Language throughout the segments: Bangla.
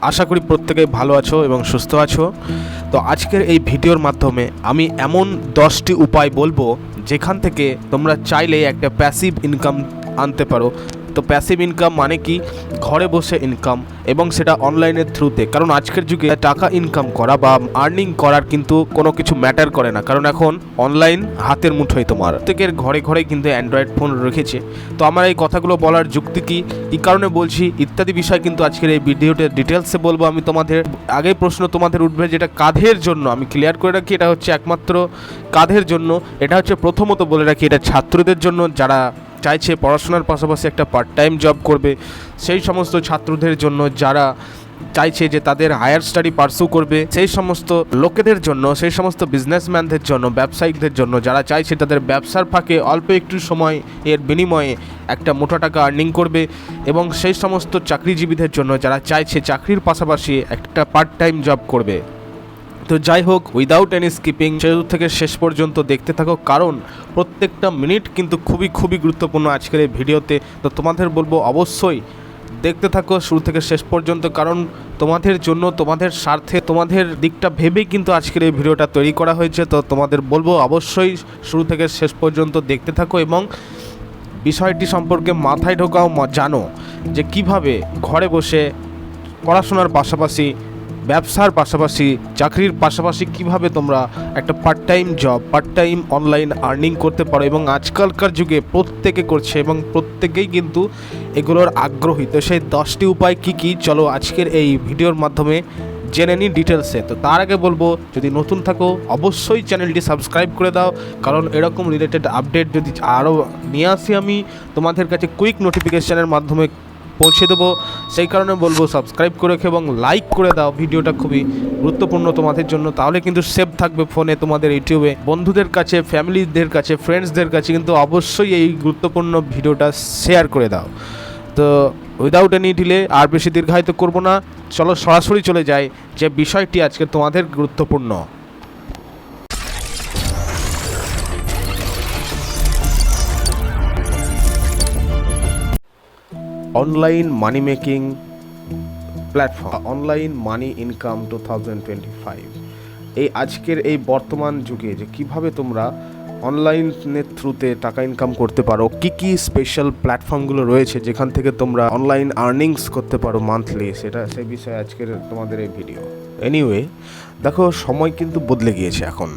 আশা করি প্রত্যেকেই ভালো আছো এবং সুস্থ আছো। তো আজকের এই ভিডিওর মাধ্যমে আমি এমন 10টি উপায় বলবো যেখান থেকে তোমরা চাইলে একটা প্যাসিভ ইনকাম আনতে পারো। তো প্যাসিভ ইনকাম মানে কি? ঘরে বসে ইনকাম, এবং সেটা অনলাইনের থ্রুতে। কারণ আজকের যুগে টাকা ইনকাম করা বা আর্নিং করার কিন্তু কোনো কিছু ম্যাটার করে না, কারণ এখন অনলাইন হাতের মুঠোয়। তোমার প্রত্যেকের ঘরে ঘরে কিন্তু অ্যান্ড্রয়েড ফোন রেখেছে। তো আমার এই কথাগুলো বলার যুক্তি কি, কী কারণে বলছি ইত্যাদি বিষয় কিন্তু আজকের এই ভিডিওতে ডিটেলসে বলবো আমি তোমাদের। আগেই প্রশ্ন তোমাদের উঠবে যেটা কাদের জন্য, আমি ক্লিয়ার করে রাখি এটা হচ্ছে একমাত্র কাদের জন্য। এটা হচ্ছে প্রথমত বলে রাখি এটা ছাত্রদের জন্য, যারা চাইছে পড়াশোনার পাশাপাশি একটা পার্ট টাইম জব করবে। সেই সমস্ত ছাত্রদের জন্য যারা চাইছে যে তাদের হায়ার স্টাডি পার্সু করবে, সেই সমস্ত লোকেদের জন্য, সেই সমস্ত বিজনেসম্যানদের জন্য, ব্যবসায়িকদের জন্য যারা চাইছে তাদের ব্যবসার ফাঁকে অল্প একটু সময় এর বিনিময়ে একটা মোটা টাকা আর্নিং করবে, এবং সেই সমস্ত চাকরিজীবীদের জন্য যারা চাইছে চাকরির পাশাপাশি একটা পার্ট টাইম জব করবে। তো যাই হোক, উইদাউট এনি স্কিপিং শুরু থেকে শেষ পর্যন্ত দেখতে থাকো, কারণ প্রত্যেকটা মিনিট কিন্তু খুবই গুরুত্বপূর্ণ আজকের এই ভিডিওতে। তো তোমাদের বলবো অবশ্যই দেখতে থাকো শুরু থেকে শেষ পর্যন্ত, কারণ তোমাদের জন্য, তোমাদের স্বার্থে, তোমাদের দিকটা ভেবেই কিন্তু আজকের এই ভিডিওটা তৈরি করা হয়েছে। তো তোমাদের বলবো অবশ্যই শুরু থেকে শেষ পর্যন্ত দেখতে থাকো এবং বিষয়টি সম্পর্কে মাথায় ঢোকাও, জানো যে কিভাবে ঘরে বসে পড়াশোনার পাশাপাশি, ব্যবসার পাশাপাশি, চাকরির পাশাপাশি কিভাবে তোমরা একটা part time job, part time online earning করতে পারো। এবং আজকালকার যুগে প্রত্যেকে করছে এবং প্রত্যেকেই কিন্তু এগুলোর আগ্রহী। তো সেই 10টি উপায় কি কি, চলো আজকের এই ভিডিওর মাধ্যমে জেনে নিই ডিটেলসে। তো তার আগে বলবো, যদি নতুন থাকো অবশ্যই চ্যানেলটি সাবস্ক্রাইব করে দাও, কারণ এরকম রিলেটেড আপডেট যদি আরও নিয়ে আসি আমি তোমাদের কাছে কুইক নোটিফিকেশানের মাধ্যমে পৌঁছে দেবো। সেই কারণে বলবো সাবস্ক্রাইব করে রেখে এবং লাইক করে দাও। ভিডিওটা খুবই গুরুত্বপূর্ণ তোমাদের জন্য, তাহলে কিন্তু সেভ থাকবে ফোনে তোমাদের ইউটিউবে। বন্ধুদের কাছে, ফ্যামিলিদের কাছে, ফ্রেন্ডসদের কাছে কিন্তু অবশ্যই এই গুরুত্বপূর্ণ ভিডিওটা শেয়ার করে দাও। তো উইদাউট এনি ডিলে আর বেশি দীর্ঘায়িত করবো না, চলো সরাসরি চলে যাই যে বিষয়টি আজকে তোমাদের গুরুত্বপূর্ণ। Online money making platform, online money income 2025। এই আজকের এই বর্তমান যুগে যে কিভাবে তোমরা অনলাইনের থ্রুতে টাকা ইনকাম করতে পারো, কি কি স্পেশাল প্ল্যাটফর্মগুলো রয়েছে যেখান থেকে তোমরা অনলাইন আর্নিংস করতে পারো মান্থলি, সেই বিষয়ে আজকের তোমাদের এই ভিডিও। এনিওয়ে, দেখো সময় কিন্তু বদলে গিয়েছে এখন,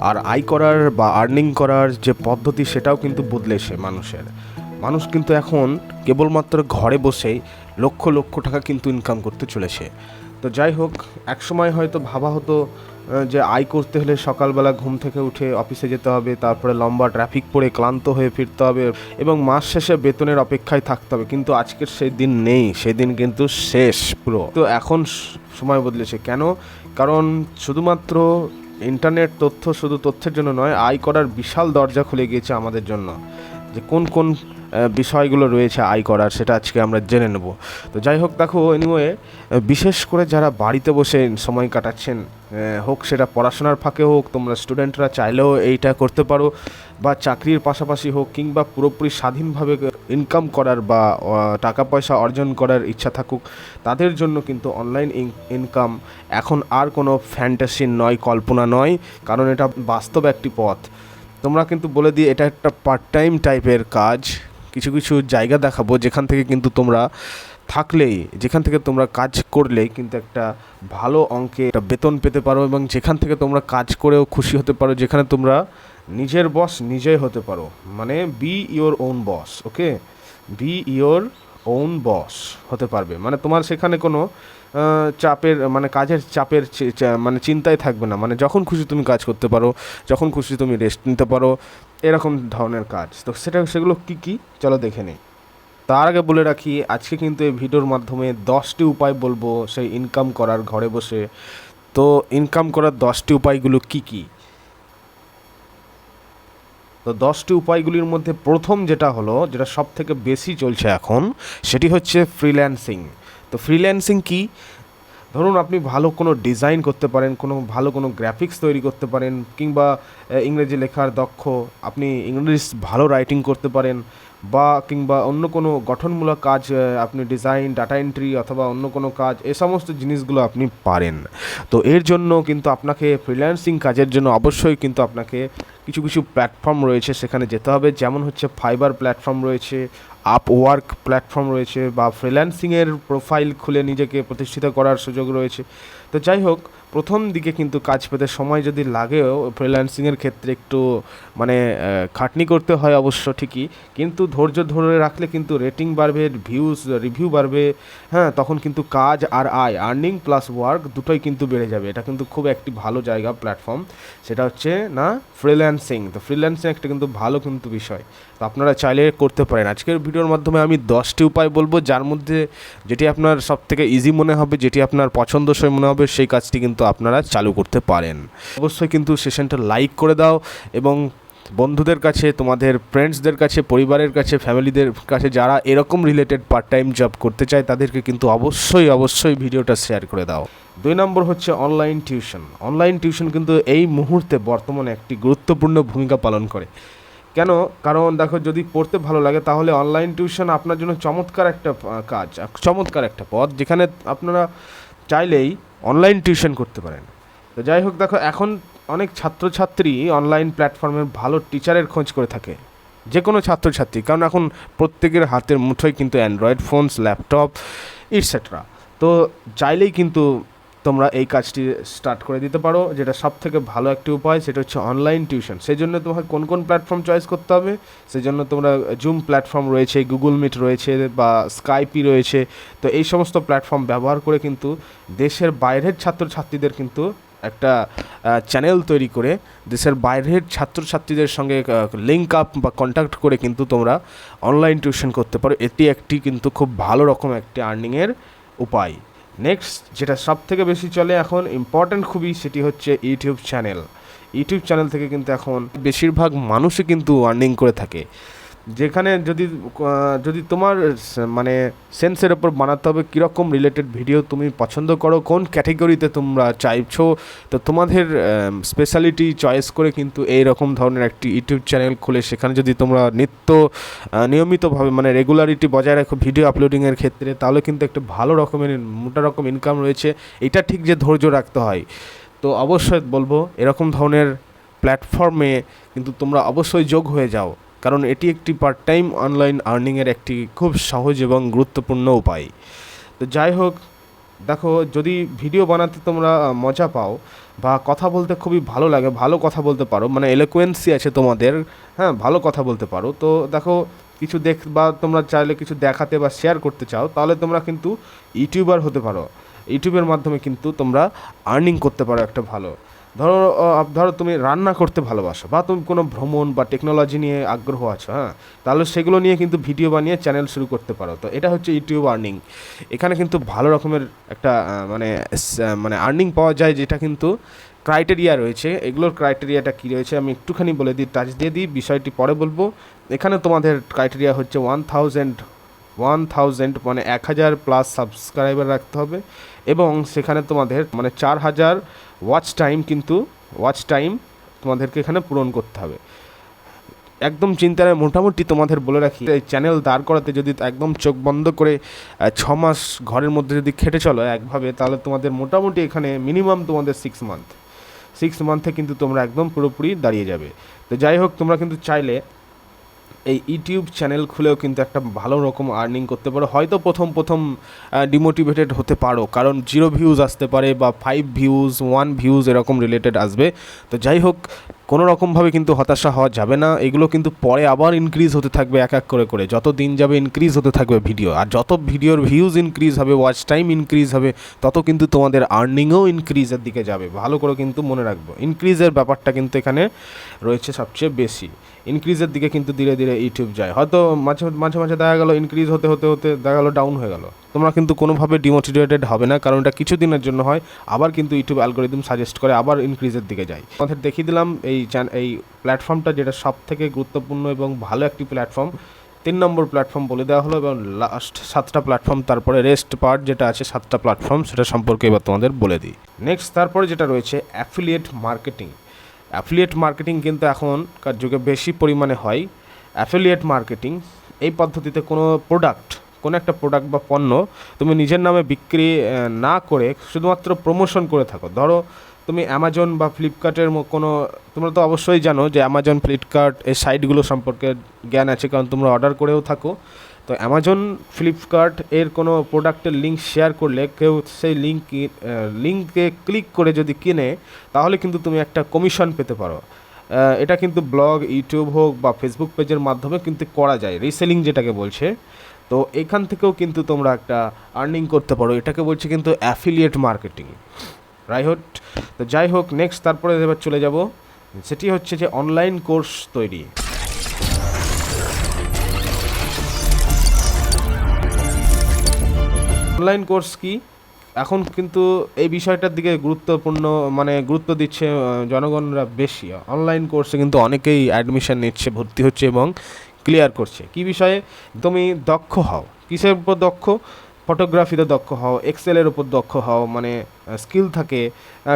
আর আয় করার বা আর্নিং করার যে পদ্ধতি সেটাও কিন্তু বদলেছে। মানুষ কিন্তু এখন কেবলমাত্র ঘরে বসেই লক্ষ লক্ষ টাকা কিন্তু ইনকাম করতে চলেছে। তো যাই হোক, একসময় হয়তো ভাবা হতো যে আয় করতে হলে সকালবেলা ঘুম থেকে উঠে অফিসে যেতে হবে, তারপরে লম্বা ট্রাফিক পড়ে ক্লান্ত হয়ে ফিরতে হবে এবং মাস শেষে বেতনের অপেক্ষায় থাকতে হবে। কিন্তু আজকের সেই দিন নেই, সেই দিন কিন্তু শেষ পুরো। তো এখন সময় বদলেছে কেন? কারণ শুধুমাত্র ইন্টারনেট তথ্য শুধু তথ্যের জন্য নয়, আয় করার বিশাল দরজা খুলে গিয়েছে আমাদের জন্য। যে কোন কোন বিষয়গুলো রয়েছে আয় করার, সেটা আজকে আমরা জেনে নেব। তো যাই হোক, দেখো এনিওয়ে, বিশেষ করে যারা বাড়িতে বসে সময় কাটাচ্ছেন, হোক সেটা পড়াশোনার ফাঁকে হোক, তোমরা স্টুডেন্টরা চাইলেও এইটা করতে পারো, বা চাকরির পাশাপাশি হোক, কিংবা পুরোপুরি স্বাধীনভাবে ইনকাম করার বা টাকা পয়সা অর্জন করার ইচ্ছা থাকুক, তাদের জন্য কিন্তু অনলাইন ইনকাম এখন আর কোনো ফ্যান্টাসি নয়, কল্পনা নয়, কারণ এটা বাস্তব একটি পথ। তোমরা কিন্তু বলে দিই, এটা একটা পার্ট টাইম টাইপের কাজ। কিছু কিছু জায়গা দেখাবো যেখান থেকে কিন্তু তোমরা থাকলেই, যেখান থেকে তোমরা কাজ করলেই কিন্তু একটা ভালো অঙ্কে একটা বেতন পেতে পারো, এবং যেখান থেকে তোমরা কাজ করেও খুশি হতে পারো, যেখানে তোমরা নিজের বস নিজেই হতে পারো। মানে B your own boss, okay, B your own বস হতে পারবে। মানে তোমার সেখানে কোনো চাপের, মানে কাজের চাপের মানে চিন্তাই থাকবে না। মানে যখন খুশি তুমি কাজ করতে পারো, যখন খুশি তুমি রেস্ট নিতে পারো, এরকম ধরনের কাজ। তো সেগুলো কি চলো দেখে নিই। তার আগে বলে রাখি, আজকে কিন্তু এই ভিডিওর মাধ্যমে 10টি উপায় বলবো সেই ইনকাম করার ঘরে বসে। তো ইনকাম করার 10টি উপায়গুলো কি? তো 10টি উপায়গুলির মধ্যে প্রথম যেটা হলো, যেটা সব থেকে বেশি চলছে এখন, সেটি হচ্ছে ফ্রিল্যান্সিং। তো ফ্রিল্যান্সিং কি? ধরুন আপনি ভালো কোনো ডিজাইন করতে পারেন, ভালো কোনো গ্রাফিক্স তৈরি করতে পারেন, কিংবা ইংরেজি লেখার দক্ষ, আপনি ইংলিশ ভালো রাইটিং করতে পারেন, বা কিংবা অন্য কোনো গঠনমূলক কাজ, আপনি ডিজাইন, ডাটা এন্ট্রি অথবা অন্য কোনো কাজ, এই সমস্ত জিনিসগুলো আপনি পারেন। তো এর জন্য কিন্তু আপনাকে ফ্রিল্যান্সিং কাজের জন্য অবশ্যই কিন্তু আপনাকে কিছু কিছু প্ল্যাটফর্ম রয়েছে সেখানে যেতে হবে, যেমন হচ্ছে ফাইবার প্ল্যাটফর্ম রয়েছে, আপওয়ার্ক প্ল্যাটফর্ম রয়েছে, বা ফ্রিল্যান্সিংয়ের প্রোফাইল খুলে নিজেকে প্রতিষ্ঠিত করার সুযোগ রয়েছে। তো যাই হোক, প্রথম দিকে কিন্তু কাজ পেতে সময় যদি লাগেও ফ্রিল্যান্সিংয়ের ক্ষেত্রে একটু মানে খাটনি করতে হয় অবশ্য ঠিকই, কিন্তু ধৈর্য ধরে রাখলে কিন্তু রেটিং বাড়বে, রিভিউ বাড়বে, হ্যাঁ, তখন কিন্তু কাজ আর আর্নিং প্লাস ওয়ার্ক দুটোই কিন্তু বেড়ে যাবে। এটা কিন্তু খুব একটি ভালো জায়গা, প্ল্যাটফর্ম, সেটা হচ্ছে না ফ্রিল্যান্সিং। তো ফ্রিল্যান্সিং একটা কিন্তু ভালো কিন্তু বিষয়, তো আপনারা চাইলে করতে পারেন। আজকের ভিডিওর মাধ্যমে আমি 10টি উপায় বলবো, যার মধ্যে যেটি আপনার সব থেকে ইজি মনে হবে, যেটি আপনার পছন্দসই মনে হবে, সেই কাজটি কিন্তু আপনারা চালু করতে পারেন। অবশ্যই কিন্তু সেশনটা লাইক করে দাও এবং বন্ধুদের কাছে, তোমাদের ফ্রেন্ডসদের কাছে, পরিবারের কাছে, ফ্যামিলিদের কাছে যারা এরকম রিলেটেড পার্ট টাইম জব করতে চায় তাদেরকে কিন্তু অবশ্যই ভিডিওটা শেয়ার করে দাও। 2 নম্বর হচ্ছে অনলাইন টিউশন। অনলাইন টিউশন কিন্তু এই মুহূর্তে বর্তমানে একটি গুরুত্বপূর্ণ ভূমিকা পালন করে। কেন? কারণ দেখো, যদি পড়তে ভালো লাগে তাহলে অনলাইন টিউশন আপনার জন্য চমৎকার একটা কাজ, চমৎকার একটা পথ, যেখানে আপনারা চাইলেই অনলাইন টিউশন করতে পারেন। তো যাই হোক, দেখো এখন অনেক ছাত্রছাত্রী অনলাইন প্ল্যাটফর্মের ভালো টিচারের খোঁজ করে থাকে, যে কোনো ছাত্রছাত্রী, কারণ এখন প্রত্যেকের হাতের মুঠোয় কিন্তু অ্যান্ড্রয়েড ফোনস, ল্যাপটপ ইটসেট্রা। তো চাইলেই কিন্তু তোমরা এই কাজটি স্টার্ট করে দিতে পারো, যেটা সব থেকে ভালো একটি উপায়, সেটা হচ্ছে অনলাইন টিউশন। সেই জন্য তোমাকে কোন কোন প্ল্যাটফর্ম চয়েস করতে হবে? সেই জন্য তোমরা জুম প্ল্যাটফর্ম রয়েছে, গুগল মিট রয়েছে, বা স্কাইপি রয়েছে। তো এই সমস্ত প্ল্যাটফর্ম ব্যবহার করে কিন্তু দেশের বাইরের ছাত্রছাত্রীদের কিন্তু একটা চ্যানেল তৈরি করে দেশের বাইরের ছাত্রছাত্রীদের সঙ্গে লিঙ্ক আপ বা কন্ট্যাক্ট করে কিন্তু তোমরা অনলাইন টিউশন করতে পারো। এটি একটি কিন্তু খুব ভালো রকম একটি আর্নিংয়ের উপায়। নেক্সট, যেটা সব থেকে বেশি চলে এখন, ইম্পর্ট্যান্ট খুবই, সেটি হচ্ছে ইউটিউব চ্যানেল। ইউটিউব চ্যানেল থেকে কিন্তু এখন বেশিরভাগ মানুষই কিন্তু আর্নিং করে থাকে, যেখানে যদি তোমার মানে সেন্সের ওপর বানাতে হবে কীরকম রিলেটেড ভিডিও তুমি পছন্দ করো, কোন ক্যাটেগরিতে তোমরা চাইছো, তো তোমাদের স্পেশালিটি চয়েস করে কিন্তু এই রকম ধরনের একটি ইউটিউব চ্যানেল খুলে সেখানে যদি তোমরা নিয়মিতভাবে মানে রেগুলারিটি বজায় রাখো ভিডিও আপলোডিংয়ের ক্ষেত্রে, তাহলে কিন্তু একটা ভালো রকমের মোটা রকম ইনকাম রয়েছে। এটা ঠিক যে ধৈর্য রাখতে হয়। তো অবশ্যই বলবো এরকম ধরনের প্ল্যাটফর্মে কিন্তু তোমরা অবশ্যই যোগ হয়ে যাও, কারণ এটি একটি পার্ট টাইম অনলাইন আর্নিংয়ের একটি খুব সহজ এবং গুরুত্বপূর্ণ উপায়। তো যাই হোক, দেখো, যদি ভিডিও বানাতে তোমরা মজা পাও বা কথা বলতে খুবই ভালো লাগে, ভালো কথা বলতে পারো, মানে এলোকুয়েন্সি আছে তোমাদের, হ্যাঁ, ভালো কথা বলতে পারো, তো দেখো কিছু বা তোমরা চাইলে কিছু দেখাতে বা শেয়ার করতে চাও, তাহলে তোমরা কিন্তু ইউটিউবার হতে পারো। ইউটিউবের মাধ্যমে কিন্তু তোমরা আর্নিং করতে পারো একটা ভালো। ধরো তুমি রান্না করতে ভালোবাসো, বা তুমি কোনো ভ্রমণ বা টেকনোলজি নিয়ে আগ্রহ আছো, হ্যাঁ, তাহলে সেগুলো নিয়ে কিন্তু ভিডিও বানিয়ে চ্যানেল শুরু করতে পারো। তো এটা হচ্ছে ইউটিউব আর্নিং। এখানে কিন্তু ভালো রকমের একটা মানে আর্নিং পাওয়া যায়, যেটা কিন্তু ক্রাইটেরিয়া রয়েছে। এগুলোর ক্রাইটেরিয়াটা কী রয়েছে আমি একটুখানি বলে দিই, টাচ দিয়ে দিই, বিষয়টি পরে বলবো। এখানে তোমাদের ক্রাইটেরিয়া হচ্ছে 1000 মানে 1000 প্লাস সাবস্ক্রাইবার রাখতে হবে, এবং সেখানে তোমাদের মানে 4000 ওয়াচ টাইম তোমাদেরকে এখানে পূরণ করতে হবে। একদম চিন্তায় মোটামুটি তোমাদের বলে রাখি, এই চ্যানেল দাঁড় করাতে যদি একদম চোখ বন্ধ করে 6 মাস ঘরের মধ্যে যদি খেটে চলো একভাবে, তাহলে তোমাদের মোটামুটি এখানে মিনিমাম তোমাদের 6 মান্থে কিন্তু তোমরা একদম পুরোপুরি দাঁড়িয়ে যাবে। তো যাই হোক, তোমরা কিন্তু চাইলে এই ইউটিউব চ্যানেল খুলেও কিন্তু একটা ভালো রকম আর্নিং করতে পারো। হয়তো প্রথম ডিমোটিভেটেড হতে পারো, কারণ 0 ভিউজ আসতে পারে, বা 5 ভিউজ 1 ভিউজ এরকম রিলেটেড আসবে। তো যাই হোক, কোনো রকমভাবে কিন্তু হতাশা হওয়া যাবে না। এগুলো কিন্তু পরে আবার ইনক্রিজ হতে থাকবে এক এক করে, যত দিন যাবে ইনক্রিজ হতে থাকবে ভিডিও, আর যত ভিডিওর ভিউজ ইনক্রিজ হবে, ওয়াচ টাইম ইনক্রিজ হবে, তত কিন্তু তোমাদের আর্নিংও ইনক্রিজের দিকে যাবে। ভালো করে কিন্তু মনে রাখবো, ইনক্রিজের ব্যাপারটা কিন্তু এখানে রয়েছে সবচেয়ে বেশি। ইনক্রিজের দিকে কিন্তু ধীরে ধীরে ইউটিউব যায়, হয়তো মাঝে দেখা গেলো ইনক্রিজ হতে দেখা গেলো ডাউন হয়ে গেলো। তোমরা কিন্তু কোনোভাবে ডিমোটিভেটেড হবে না, কারণ এটা কিছুদিনের জন্য হয়, আবার কিন্তু ইউটিউব অ্যালগোরিদম সাজেস্ট করে আবার ইনক্রিজের দিকে যায়। আমাদের দেখিয়ে দিলাম এই প্ল্যাটফর্মটা, যেটা সব থেকে গুরুত্বপূর্ণ এবং ভালো একটি প্ল্যাটফর্ম, 3 নম্বর প্ল্যাটফর্ম বলে দেওয়া হলো এবং লাস্ট 7টা প্ল্যাটফর্ম, তারপরে রেস্ট পার্ট যেটা আছে 7টা প্ল্যাটফর্ম, সেটা সম্পর্কে এবার তোমাদের বলে দিই। নেক্সট তারপরে যেটা রয়েছে অ্যাফিলিয়েট মার্কেটিং। অ্যাফিলিয়েট মার্কেটিং কিন্তু এখনকার যুগে বেশি পরিমাণে হয়। অ্যাফিলিয়েট মার্কেটিং এই পদ্ধতিতে কোনো একটা প্রোডাক্ট বা পণ্য তুমি নিজের নামে বিক্রি না করে শুধুমাত্র প্রমোশন করে থাকো। ধরো তুমি অ্যামাজন বা ফ্লিপকার্টের তোমরা তো অবশ্যই জানো যে অ্যামাজন, ফ্লিপকার্ট এই সাইটগুলো সম্পর্কে জ্ঞান আছে, কারণ তোমরা অর্ডার করেও থাকো। তো অ্যামাজন, ফ্লিপকার্ট এর কোনো প্রোডাক্টের লিঙ্ক শেয়ার করলে কেউ সেই লিঙ্কে ক্লিক করে যদি কিনে, তাহলে কিন্তু তুমি একটা কমিশন পেতে পারো। এটা কিন্তু ব্লগ, ইউটিউব হোক বা ফেসবুক পেজের মাধ্যমে কিন্তু করা যায়, রিসেলিং যেটাকে বলছে। তো এখান থেকেও কিন্তু তোমরা একটা আর্নিং করতে পারো, এটাকে বলছে কিন্তু অ্যাফিলিয়েট মার্কেটিং, রাইট? তো যাই হোক, নেক্সট তারপরে এবার চলে যাব, সেটি হচ্ছে যে অনলাইন কোর্স তৈরি। অনলাইন কোর্স কি? এখন কিন্তু এই বিষয়টার দিকে গুরুত্ব দিচ্ছে জনগণরা বেশি। অনলাইন কোর্সে কিন্তু অনেকেই অ্যাডমিশন নিচ্ছে, ভর্তি হচ্ছে এবং ক্লিয়ার করছে। কি বিষয়ে তুমি দক্ষ হও? কিসের উপর দক্ষ? ফটোগ্রাফিতে দক্ষ হও, এক্সেলের ওপর দক্ষ হও, মানে স্কিল থাকে,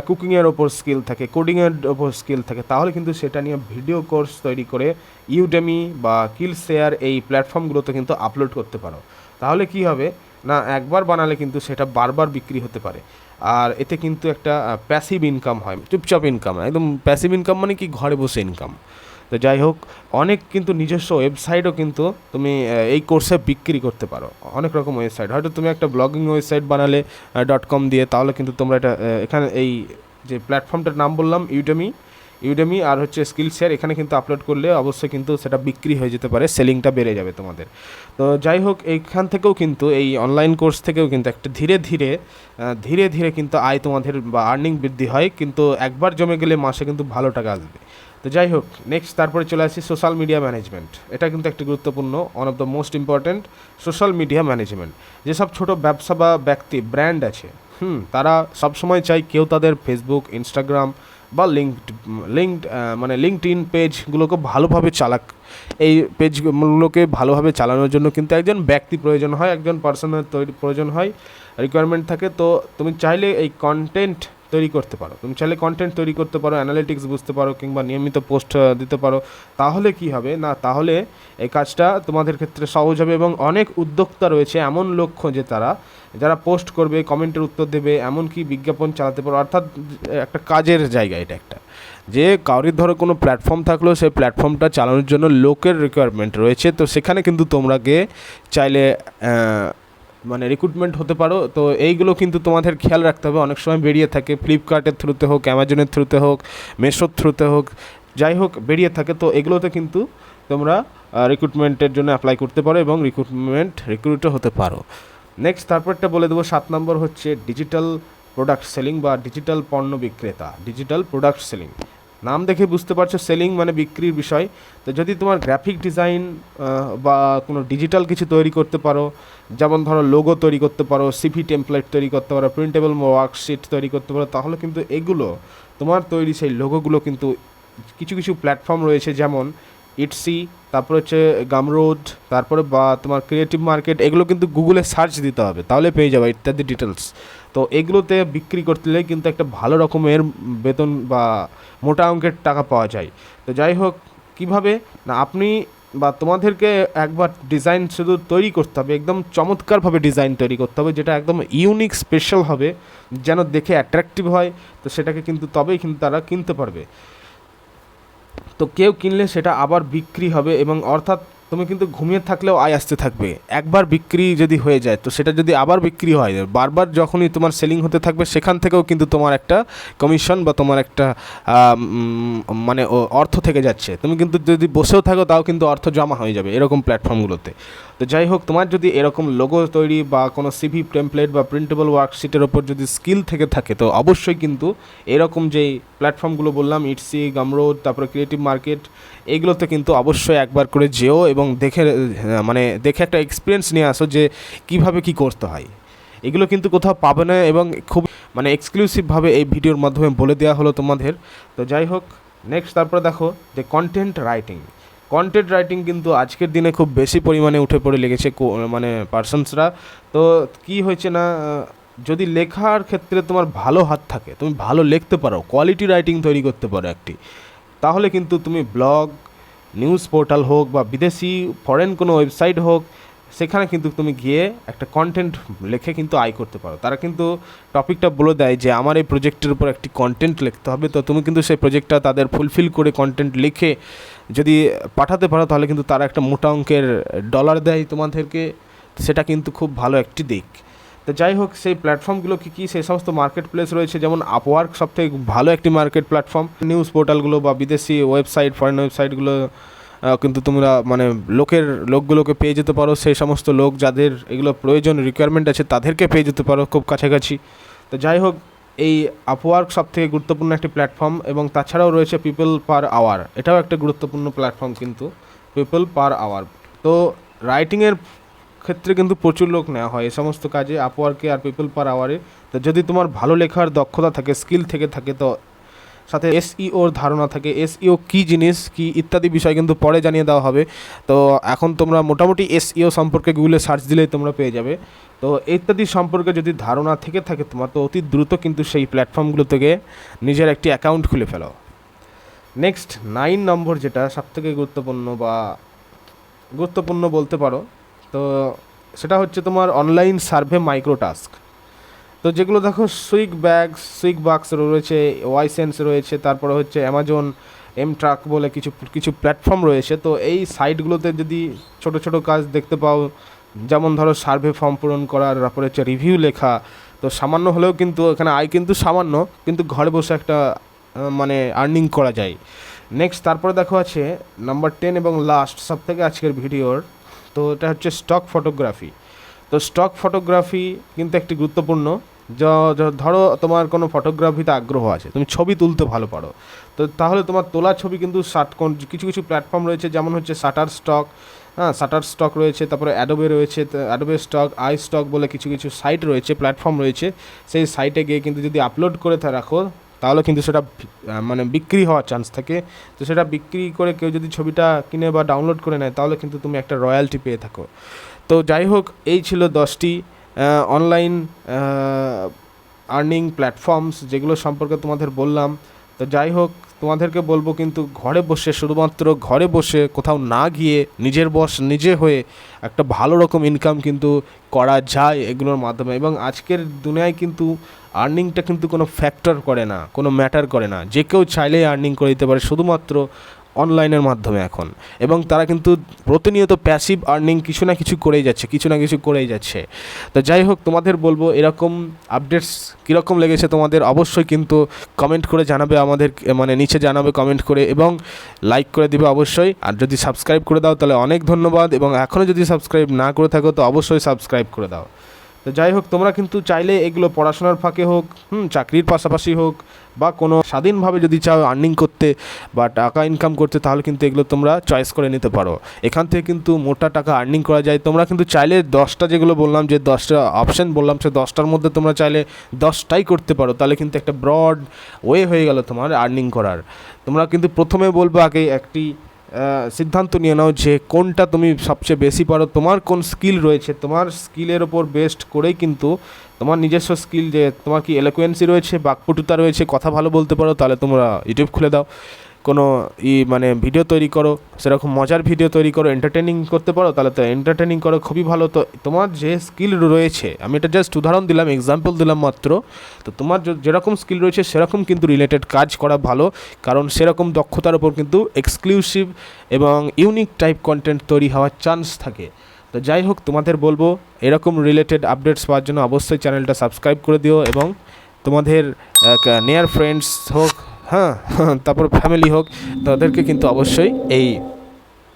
কুকিংয়ের ওপর স্কিল থাকে, কোডিংয়ের ওপর স্কিল থাকে, তাহলে কিন্তু সেটা নিয়ে ভিডিও কোর্স তৈরি করে ইউডেমি বা স্কিলশেয়ার এই প্ল্যাটফর্মগুলোতে কিন্তু আপলোড করতে পারো। তাহলে কি হবে না, একবার বানালে কিন্তু সেটা বারবার বিক্রি হতে পারে। আর এতে কিন্তু একটা প্যাসিভ ইনকাম হয়, চুপচাপ ইনকাম, একদম প্যাসিভ ইনকাম মানে কি, ঘরে বসে ইনকাম। তো যাই হোক, অনেক কিন্তু নিজস্ব ওয়েবসাইটও কিন্তু তুমি এই কোর্সে বিক্রি করতে পারো। অনেক রকম ওয়েবসাইট, হয়তো তুমি একটা ব্লগিং ওয়েবসাইট বানালে .com দিয়ে, তাহলে কিন্তু তোমরা এটা এখানে এই যে প্ল্যাটফর্মটার নাম বললাম ইউডেমি আর হচ্ছে স্কিলশেয়ার, এখানে কিন্তু আপলোড করলে অবশ্যই কিন্তু সেটা বিক্রি হয়ে যেতে পারে, সেলিংটা বেড়ে যাবে তোমাদের। তো যাই হোক, এইখান থেকেও কিন্তু এই অনলাইন কোর্স থেকেও কিন্তু একটা ধীরে ধীরে কিন্তু আয় তোমাদের বা আর্নিং বৃদ্ধি হয়, কিন্তু একবার জমে গেলে মাসে কিন্তু ভালো টাকা আসবে। তো যাই হোক, নেক্সট তারপরে চলে আসি সোশ্যাল মিডিয়া ম্যানেজমেন্ট। এটা কিন্তু একটা গুরুত্বপূর্ণ, one of the most important, social media management. যেসব ছোটো ব্যবসা বা ব্যক্তি, ব্র্যান্ড আছে, তারা সবসময় চায় কেউ তাদের ফেসবুক, ইনস্টাগ্রাম বা লিঙ্কডইন পেজগুলোকে ভালোভাবে চালাক। এই পেজগুলোকে ভালোভাবে চালানোর জন্য কিন্তু একজন ব্যক্তি প্রয়োজন হয়, একজন পার্সনের প্রয়োজন হয়, রিকোয়ারমেন্ট থাকে। তো তুমি চাইলে এই কন্টেন্ট তৈরি করতে পারো, অ্যানালিটিক্স বুঝতে পারো, কিংবা নিয়মিত পোস্ট দিতে পারো। তাহলে কি হবে না, তাহলে এই কাজটা তোমাদের ক্ষেত্রে সহজ হবে। এবং অনেক উদ্যোক্তা রয়েছে, এমন লক্ষ্য যে যারা পোস্ট করবে, কমেন্টের উত্তর দেবে, এমনকি বিজ্ঞাপন চালাতে পারো। অর্থাৎ একটা কাজের জায়গা এটা একটা, যে কাউরির ধরো কোনো প্ল্যাটফর্ম থাকলেও সেই প্ল্যাটফর্মটা চালানোর জন্য লোকের রিকোয়ারমেন্ট রয়েছে। তো সেখানে কিন্তু তোমরা গিয়ে চাইলে রিক্রুটমেন্ট হতে পারো। তো এইগুলো কিন্তু তোমাদের খেয়াল রাখতে হবে, অনেক সময় বেরিয়ে থাকে, ফ্লিপকার্টের থ্রুতে হোক, অ্যামাজনের থ্রুতে হোক, মেশোর থ্রুতে হোক, যাই হোক বেরিয়ে থাকে। তো এগুলোতে কিন্তু তোমরা রিক্রুটমেন্টের জন্য অ্যাপ্লাই করতে পারো এবং রিক্রুটও হতে পারো। নেক্সট তারপরটা বলে দেবো, 7 নম্বর হচ্ছে ডিজিটাল প্রোডাক্ট সেলিং বা ডিজিটাল পণ্য বিক্রেতা। ডিজিটাল প্রোডাক্ট সেলিং, নাম দেখে বুঝতে পারছো, সেলিং মানে বিক্রির বিষয়। তো যদি তোমার গ্রাফিক ডিজাইন বা কোনো ডিজিটাল কিছু তৈরি করতে পারো, যেমন ধরো লোগো তৈরি করতে পারো, সিভি টেমপ্লেট তৈরি করতে পারো, প্রিন্টেবল ওয়ার্কশিট তৈরি করতে পারো, তাহলে কিন্তু এগুলো তোমার তৈরি সেই লোগোগুলো কিন্তু কিছু প্ল্যাটফর্ম রয়েছে, যেমন ইটসি, তারপর হচ্ছে গামরোড, তারপরে বা তোমার ক্রিয়েটিভ মার্কেট, এগুলো কিন্তু গুগলে সার্চ দিতে হবে, তাহলে পেয়ে যাবে ইত্যাদি ডিটেলস। তো এগুলোতে বিক্রি করতে গেলে কিন্তু একটা ভালো রকমের বেতন বা মোটা অঙ্কের টাকা পাওয়া যায়। তো যাই হোক, কীভাবে না, আপনি বা তোমাদেরকে একবার ডিজাইন শুধু তৈরি করতে হবে, একদম চমৎকারভাবে ডিজাইন তৈরি করতে হবে, যেটা একদম ইউনিক স্পেশাল হবে, যেন দেখে অ্যাট্রাকটিভ হয়। তো সেটাকে কিন্তু তবেই কিন্তু তারা কিনতে পারবে। তো কেউ কিনলে সেটা আবার বিক্রি হবে, এবং অর্থাৎ তুমি কিন্তু ঘুমিয়ে থাকলেও আয় আসতে থাকবে। একবার বিক্রি যদি হয়ে যায়, তো সেটা যদি আবার বিক্রি হয়, বারবার যখনই তোমার সেলিং হতে থাকবে, সেখান থেকেও কিন্তু তোমার একটা কমিশন বা তোমার একটা অর্থ থেকে যাচ্ছে। তুমি কিন্তু যদি বসেও থাকো, তাও কিন্তু অর্থ জমা হয়ে যাবে এরকম প্ল্যাটফর্মগুলোতে। তো যাই হোক, তোমার যদি এরকম লোগো তৈরি বা কোনো সিভি টেমপ্লেট বা প্রিন্টেবল ওয়ার্কশিটের ওপর যদি স্কিল থেকে থাকে, তো অবশ্যই কিন্তু এরকম যেই প্ল্যাটফর্মগুলো বললাম, ইটসি, গামরোড, তারপরে ক্রিয়েটিভ মার্কেট, এইগুলোতে কিন্তু অবশ্যই একবার করে যেও এবং দেখে একটা এক্সপিরিয়েন্স নিয়ে আসো যে কীভাবে কী করতে হয়। এগুলো কিন্তু কোথাও পাবে না, এবং খুব এক্সক্লুসিভভাবে এই ভিডিওর মাধ্যমে বলে দেওয়া হলো তোমাদের। তো যাই হোক, নেক্সট তারপরে দেখো যে কন্টেন্ট রাইটিং। কন্টেন্ট রাইটিং কিন্তু আজকের দিনে খুব বেশি পরিমাণে উঠে পড়ে লেগেছে মানে পার্সনসরা। তো কি হয়েছে না, যদি লেখার ক্ষেত্রে তোমার ভালো হাত থাকে, তুমি ভালো লিখতে পারো, কোয়ালিটি রাইটিং তৈরি করতে পারো একটি, তাহলে কিন্তু তুমি ব্লগ, নিউজ পোর্টাল হোক বা বিদেশি ফরেন কোনো ওয়েবসাইট হোক, সেখানে কিন্তু তুমি গিয়ে একটা কন্টেন্ট লিখে কিন্তু আয় করতে পারো। তারা কিন্তু টপিকটা বলে দেয় যে আমার এই প্রজেক্টের উপর একটি কন্টেন্ট লিখতে হবে, তো তুমি কিন্তু সেই প্রজেক্টটা তাদের ফুলফিল করে কন্টেন্ট লিখে যদি পাঠাতে পারো, তাহলে কিন্তু তারা একটা মোটা অঙ্কের ডলার দেয় তোমাদেরকে। সেটা কিন্তু খুব ভালো একটি দিক। তো যাই হোক, সেই প্ল্যাটফর্মগুলো কী সেই সমস্ত মার্কেট প্লেস রয়েছে, যেমন আপওয়ার্ক সবথেকে ভালো একটি মার্কেট প্ল্যাটফর্ম। নিউজ পোর্টালগুলো বা বিদেশি ওয়েবসাইট, ফরেন ওয়েবসাইটগুলো কিন্তু তোমরা মানে লোকগুলোকে পেয়ে যেতে পারো, সেই সমস্ত লোক যাদের এগুলো প্রয়োজন, রিকোয়ারমেন্ট আছে, তাদেরকে পেয়ে যেতে পারো খুব কাছাকাছি। তো যাই হোক, এই আপওয়ার্ক সবথেকে গুরুত্বপূর্ণ একটি প্ল্যাটফর্ম, এবং তাছাড়াও রয়েছে পিপল পার আওয়ার, এটাও একটা গুরুত্বপূর্ণ প্ল্যাটফর্ম কিন্তু, পিপল পার আওয়ার। তো রাইটিংয়ের ক্ষেত্রে কিন্তু প্রচুর লোক নেওয়া হয় এই সমস্ত কাজে, আপওয়ার্কে আর পিপল পার আওয়ারে। তো যদি তোমার ভালো লেখার দক্ষতা থাকে, স্কিল থেকে থাকে, তো সাথে এসইওর ধারণা থাকে, এসইও কী জিনিস কী ইত্যাদি বিষয় কিন্তু পরে জানিয়ে দেওয়া হবে। তো এখন তোমরা মোটামুটি এসইও সম্পর্কে গুগলে সার্চ দিলেই তোমরা পেয়ে যাবে। তো ইত্যাদি সম্পর্কে যদি ধারণা থেকে থাকে তোমার, তো অতি দ্রুত কিন্তু সেই প্ল্যাটফর্মগুলো থেকে নিজের একটি অ্যাকাউন্ট খুলে ফেলো। নেক্সট 9 নম্বর, যেটা সবথেকে গুরুত্বপূর্ণ বলতে পারো, তো সেটা হচ্ছে তোমার অনলাইন সার্ভে মাইক্রো টাস্ক। তো যেগুলো দেখো, সুইগবাক্স রয়েছে, ওয়াইসেন্স রয়েছে, তারপরে হচ্ছে অ্যামাজন ট্রাক বলে কিছু প্ল্যাটফর্ম রয়েছে। তো এই সাইটগুলোতে যদি ছোট ছোট কাজ দেখতে পাও, যেমন ধরো সার্ভে ফর্ম পূরণ করার, তারপরে হচ্ছে রিভিউ লেখা, তো সামান্য হলেও কিন্তু এখানে আয় কিন্তু সামান্য, কিন্তু ঘরে বসে একটা মানে আর্নিং করা যায়। নেক্সট তারপরে দেখো আছে নাম্বার 10 এবং লাস্ট সবথেকে আজকের ভিডিওর, তো এটা হচ্ছে স্টক ফটোগ্রাফি। তো স্টক ফটোগ্রাফি কিন্তু একটি গুরুত্বপূর্ণ, ধরো তোমার কোনো ফটোগ্রাফিতে আগ্রহ আছে, তুমি ছবি তুলতে ভালো পারো, তো তাহলে তোমার তোলা ছবি কিন্তু কিছু প্ল্যাটফর্ম রয়েছে, যেমন হচ্ছে শাটার স্টক রয়েছে, তারপরে অ্যাডোবে রয়েছে, অ্যাডোবে স্টক, আই স্টক বলে কিছু সাইট রয়েছে, প্ল্যাটফর্ম রয়েছে। সেই সাইটে গিয়ে কিন্তু যদি আপলোড করে রাখো, তাহলে কিন্তু সেটা মানে বিক্রি হওয়ার চান্স থাকে। তো সেটা বিক্রি করে কেউ যদি ছবিটা কিনে বা ডাউনলোড করে নেয়, তাহলে কিন্তু তুমি একটা রয়্যালটি পেয়ে থাকো। তো যাই হোক, এই ছিল 10টি অনলাইন আর্নিং প্ল্যাটফর্মস, যেগুলো সম্পর্কে তোমাদের বললাম। তো যাই হোক, তোমাদেরকে বলবো কিন্তু ঘরে বসে, শুধুমাত্র ঘরে বসে, কোথাও না গিয়ে, নিজের বস নিজে হয়ে একটা ভালো রকম ইনকাম কিন্তু করা যায় এগুলোর মাধ্যমে। এবং আজকের দুনিয়ায় কিন্তু আর্নিংটা কিন্তু কোনো ফ্যাক্টর করে না, কোনো ম্যাটার করে না, যে কেউ চাইলেই আর্নিং করে দিতে পারে শুধুমাত্র অনলাইনের মাধ্যমে এখন। এবং তারা কিন্তু প্রতিনিয়ত প্যাসিভ আর্নিং কিছু না কিছু করেই যাচ্ছে। তো যাই হোক, তোমাদের বলবো এরকম আপডেটস কীরকম লেগেছে তোমাদের অবশ্যই কিন্তু কমেন্ট করে জানাবে, আমাদের মানে নিচে জানাবে কমেন্ট করে, এবং লাইক করে দিবে অবশ্যই। আর যদি সাবস্ক্রাইব করে দাও তাহলে অনেক ধন্যবাদ, এবং এখনও যদি সাবস্ক্রাইব না করে থাকো তো অবশ্যই সাবস্ক্রাইব করে দাও। তো যাই হোক, তোমরা কিন্তু চাইলে এগুলো পড়াশোনার ফাঁকে হোক, চাকরির পাশাপাশি হোক, বা কোনো স্বাধীনভাবে যদি চাও আর্নিং করতে বা টাকা ইনকাম করতে, তাহলে কিন্তু এগুলো তোমরা চয়েস করে নিতে পারো। এখান থেকে কিন্তু মোটা টাকা আর্নিং করা যায়। তোমরা কিন্তু চাইলে 10টা যেগুলো বললাম, যে 10টা অপশান বললাম, সে 10টার মধ্যে তোমরা চাইলে 10টাই করতে পারো, তাহলে কিন্তু একটা ব্রড ওয়ে হয়ে গেল তোমার আর্নিং করার। তোমরা কিন্তু প্রথমে বলবো আগে একটি সিদ্ধান্ত নিয়ে নাও যে কোনটা তুমি সবচেয়ে বেশি পারো, তোমার কোন স্কিল রয়েছে, তোমার স্কিলের ওপর বেস্ট করেই কিন্তু তোমার নিজস্ব স্কিল, যে তোমার কি এলোকুয়েন্সি রয়েছে, বাকপটুতা রয়েছে, কথা ভালো বলতে পারো, তাহলে তোমরা ইউটিউব খুলে দাও, কোনো মানে ভিডিও তৈরি করো, সেরকম মজার ভিডিও তৈরি করো, এন্টারটেনিং করতে পারো, তাহলে তো এন্টারটেনিং করো, খুবই ভালো। তো তোমার যে স্কিল রয়েছে, আমি এটা জাস্ট উদাহরণ দিলাম, এক্সাম্পল দিলাম মাত্র, তো তোমার যেরকম স্কিল রয়েছে সেরকম কিন্তু রিলেটেড কাজ করা ভালো, কারণ সেরকম দক্ষতার ওপর কিন্তু এক্সক্লুসিভ এবং ইউনিক টাইপ কন্টেন্ট তৈরি হওয়ার চান্স থাকে। তো যাই হোক, তোমাদের বলবো এরকম রিলেটেড আপডেটস পাওয়ার জন্য অবশ্যই চ্যানেলটা সাবস্ক্রাইব করে দিও, এবং তোমাদের নিয়ার ফ্রেন্ডস হোক, তারপর ফ্যামিলি হোক, তাদেরকে কিন্তু অবশ্যই এই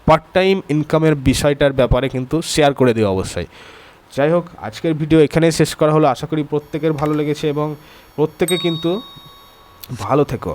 পার্ট টাইম ইনকামের বিষয়টার ব্যাপারে কিন্তু শেয়ার করে দিও অবশ্যই। যাই হোক, আজকের ভিডিও এখানেই শেষ করা হলো। আশা করি প্রত্যেকের ভালো লেগেছে, এবং প্রত্যেকে কিন্তু ভালো থেকো।